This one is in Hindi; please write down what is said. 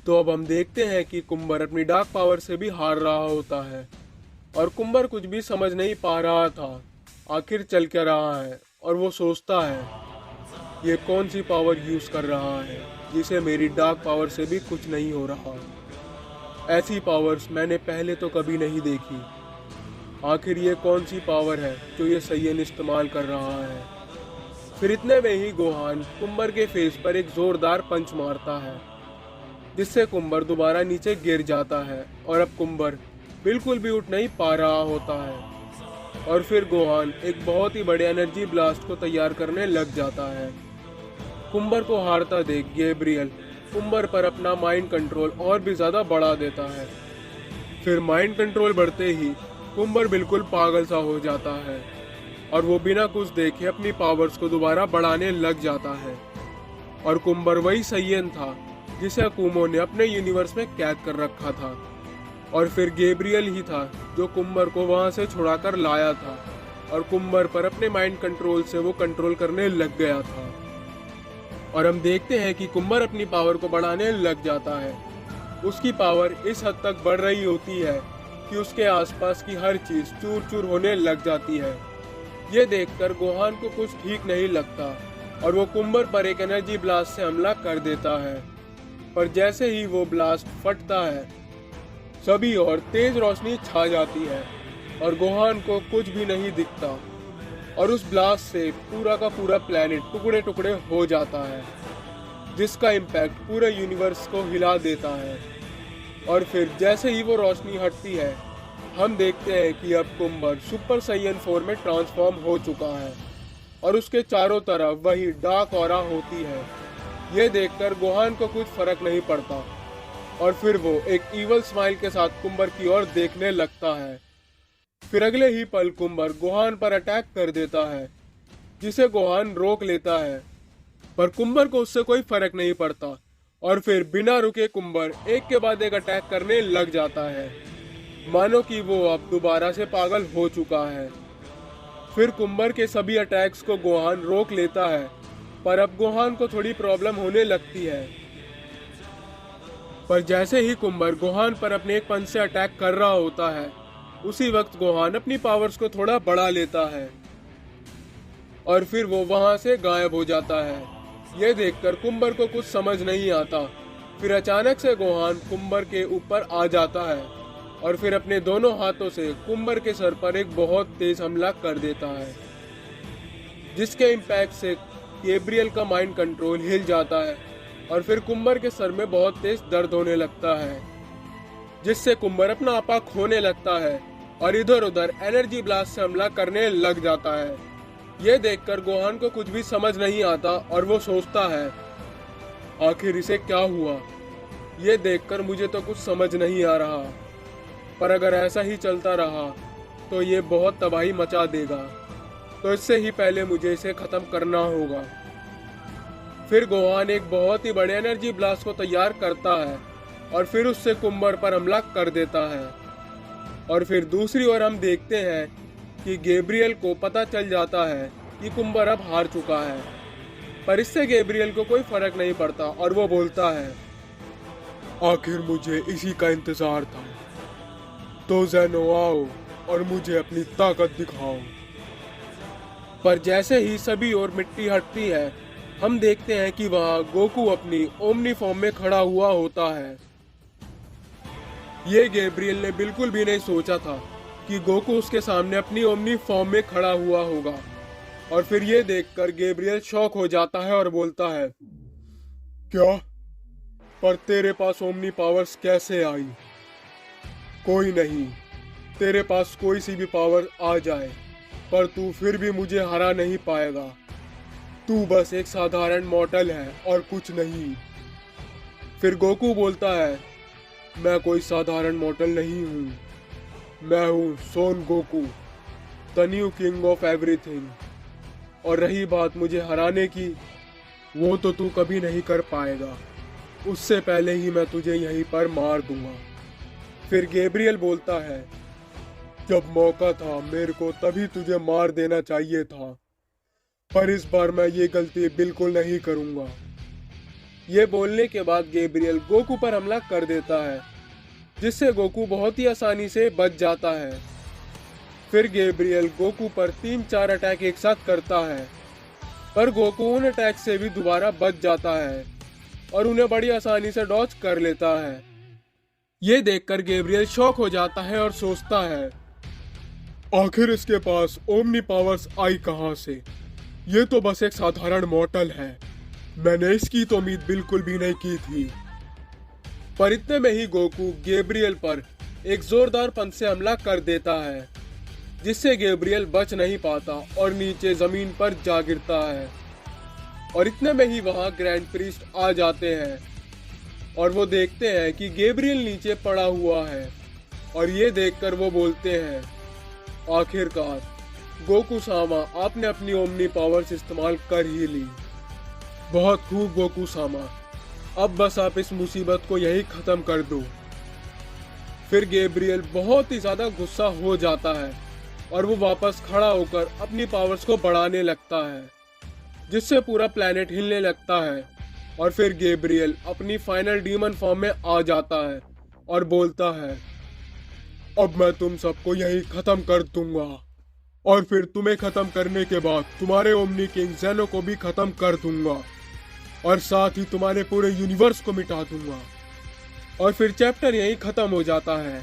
तो अब हम देखते हैं कि कुंबर अपनी डार्क पावर से भी हार रहा होता है और कुंबर कुछ भी समझ नहीं पा रहा था आखिर चल क्या रहा है। और वो सोचता है ये कौन सी पावर यूज कर रहा है जिसे मेरी डार्क पावर से भी कुछ नहीं हो रहा। ऐसी पावर्स मैंने पहले तो कभी नहीं देखी। आखिर ये कौन सी पावर है जो ये सय्यन इस्तेमाल कर रहा है। फिर इतने में ही गोहान कुंबर के फेस पर एक जोरदार पंच मारता है जिससे कुंबर दोबारा नीचे गिर जाता है और अब कुंबर बिल्कुल भी उठ नहीं पा रहा होता है। और फिर गोहान एक बहुत ही बड़े एनर्जी ब्लास्ट को तैयार करने लग जाता है। कुंबर को हारता देख गैब्रियल कुंबर पर अपना माइंड कंट्रोल और भी ज्यादा बढ़ा देता है। फिर माइंड कंट्रोल बढ़ते ही कुंबर बिल्कुल पागल सा हो जाता है और वो बिना कुछ देखे अपनी पावर्स को दोबारा बढ़ाने लग जाता है। और कुंबर वही सय्यन था जिसे अकुमो ने अपने यूनिवर्स में कैद कर रखा था और फिर गैब्रियल ही था जो कुंबर को वहां से छुड़ाकर लाया था और कुंबर पर अपने माइंड कंट्रोल से वो कंट्रोल करने लग गया था। और हम देखते हैं कि कुंबर अपनी पावर को बढ़ाने लग जाता है। उसकी पावर इस हद तक बढ़ रही होती है कि उसके आसपास की हर चीज चूर चूर होने लग जाती है। ये देखकर गोहान को कुछ ठीक नहीं लगता और वो कुंबर पर एक एनर्जी ब्लास्ट से हमला कर देता है। पर जैसे ही वो ब्लास्ट फटता है सभी और तेज रोशनी छा जाती है और गोहान को कुछ भी नहीं दिखता और उस ब्लास्ट से पूरा का पूरा प्लेनेट टुकड़े टुकड़े हो जाता है जिसका इम्पैक्ट पूरे यूनिवर्स को हिला देता है। और फिर जैसे ही वो रोशनी हटती है हम देखते हैं कि अब कुंबर सुपर सैयन 4 में ट्रांसफॉर्म हो चुका है और उसके चारों तरफ वही डार्क ऑरा होती है। ये देखकर गोहान को कुछ फर्क नहीं पड़ता और फिर वो एक ईवल स्माइल के साथ कुंबर की ओर देखने लगता है। फिर अगले ही पल कुंबर गोहान पर अटैक कर देता है जिसे गोहान रोक लेता है पर कुंबर को उससे कोई फर्क नहीं पड़ता और फिर बिना रुके कुंबर एक के बाद एक अटैक करने लग जाता है मानो कि वो अब दोबारा से पागल हो चुका है। फिर कुंबर के सभी अटैक्स को गोहान रोक लेता है पर अब गोहान को थोड़ी प्रॉब्लम होने लगती है। पर जैसे ही कुंबर गोहान पर अपने एक पंच से अटैक कर रहा होता है उसी वक्त गोहान अपनी पावर्स को थोड़ा बढ़ा लेता है और फिर वो वहां से गायब हो जाता है। ये देखकर कुंबर को कुछ समझ नहीं आता। फिर अचानक से गोहान कुंबर के ऊपर आ जाता है और फिर अपने दोनों हाथों से कुंबर के सर पर एक बहुत तेज हमला कर देता है जिसके इम्पैक्ट से गैब्रियल का माइंड कंट्रोल हिल जाता है और फिर कुंबर के सर में बहुत तेज दर्द होने लगता है जिससे कुंबर अपना आपा खोने लगता है और इधर उधर एनर्जी ब्लास्ट से हमला करने लग जाता है। ये देखकर गोहान को कुछ भी समझ नहीं आता और वो सोचता है आखिर इसे क्या हुआ। ये देखकर मुझे तो कुछ समझ नहीं आ रहा पर अगर ऐसा ही चलता रहा तो ये बहुत तबाही मचा देगा तो इससे ही पहले मुझे इसे खत्म करना होगा। फिर गोहान एक बहुत ही बड़े एनर्जी ब्लास्ट को तैयार करता है और फिर उससे कुंबर पर हमला कर देता है। और फिर दूसरी ओर हम देखते हैं कि गैब्रियल को पता चल जाता है कि कुंबर अब हार चुका है पर इससे गैब्रियल को कोई फर्क नहीं पड़ता और वो बोलता है आखिर मुझे इसी का इंतजार था तो ज़ेनो आओ और मुझे अपनी ताकत दिखाओ। पर जैसे ही सभी ओर मिट्टी हटती है हम देखते हैं कि वहां गोकू अपनी ओमनी फॉर्म में खड़ा हुआ होता है। ये गैब्रियल ने बिल्कुल भी नहीं सोचा था कि गोकू उसके सामने अपनी ओमनी फॉर्म में खड़ा हुआ होगा और फिर ये देखकर गैब्रियल शॉक हो जाता है और बोलता है क्या, पर तेरे पास ओमनी पावर्स कैसे आई? कोई नहीं, तेरे पास कोई सी भी पावर आ जाए पर तू फिर भी मुझे हरा नहीं पाएगा। तू बस एक साधारण मॉर्टल है और कुछ नहीं। फिर गोकू बोलता है मैं कोई साधारण मॉर्टल नहीं हूँ, मैं हूँ Son Goku, the new king of everything. और रही बात मुझे हराने की, वो तो तू कभी नहीं कर पाएगा, उससे पहले ही मैं तुझे यहीं पर मार दूंगा। फिर गैब्रियल बोलता है जब मौका था मेरे को तभी तुझे मार देना चाहिए था, पर इस बार मैं ये गलती बिल्कुल नहीं करूंगा। ये बोलने के बाद गैब्रियल गोकू पर हमला कर देता है, जिससे गोकू बहुत ही आसानी से बच जाता है। फिर गैब्रियल गोकू पर 3-4 अटैक एक साथ करता है, पर गोकू उन अटैक से भी दोबारा बच जाता है और उन्हें बड़ी आसानी से डॉज कर लेता है। ये देखकर गैब्रियल शॉक हो जाता है और सोचता है, आखिर इसके पास ओमनी पावर्स आई कहां से? ये तो बस एक साधारण मॉर्टल है। मैंने इसकी तो उम्मीद बिल्कुल भी नहीं की थी। पर इतने में ही गोकू गैब्रियल पर एक जोरदार पंच से हमला कर देता है, जिससे गैब्रियल बच नहीं पाता और नीचे जमीन पर जा गिरता है। और इतने में ही वहां ग्रैंड प्रीस्ट आ जाते हैं और वो देखते हैं कि गैब्रियल नीचे पड़ा हुआ है, और ये देखकर वो बोलते हैं, आखिरकार गोकू सामा, आपने अपनी ओमनी पावर्स इस्तेमाल कर ही ली। बहुत खूब गोकू सामा, अब बस आप इस मुसीबत को यही खत्म कर दो। फिर गैब्रियल बहुत ही ज्यादा गुस्सा हो जाता है और वो वापस खड़ा होकर अपनी पावर्स को बढ़ाने लगता है, जिससे पूरा प्लेनेट हिलने लगता है। और फिर गैब्रियल अपनी फाइनल डीमन फॉर्म में आ जाता है और बोलता है, अब मैं तुम सबको यही खत्म कर दूंगा, और फिर तुम्हें खत्म करने के बाद तुम्हारे ओमनी किंग ज़ेनो को भी खत्म कर दूंगा, और साथ ही तुम्हारे पूरे यूनिवर्स को मिटा दूंगा। और फिर चैप्टर यही खत्म हो जाता है।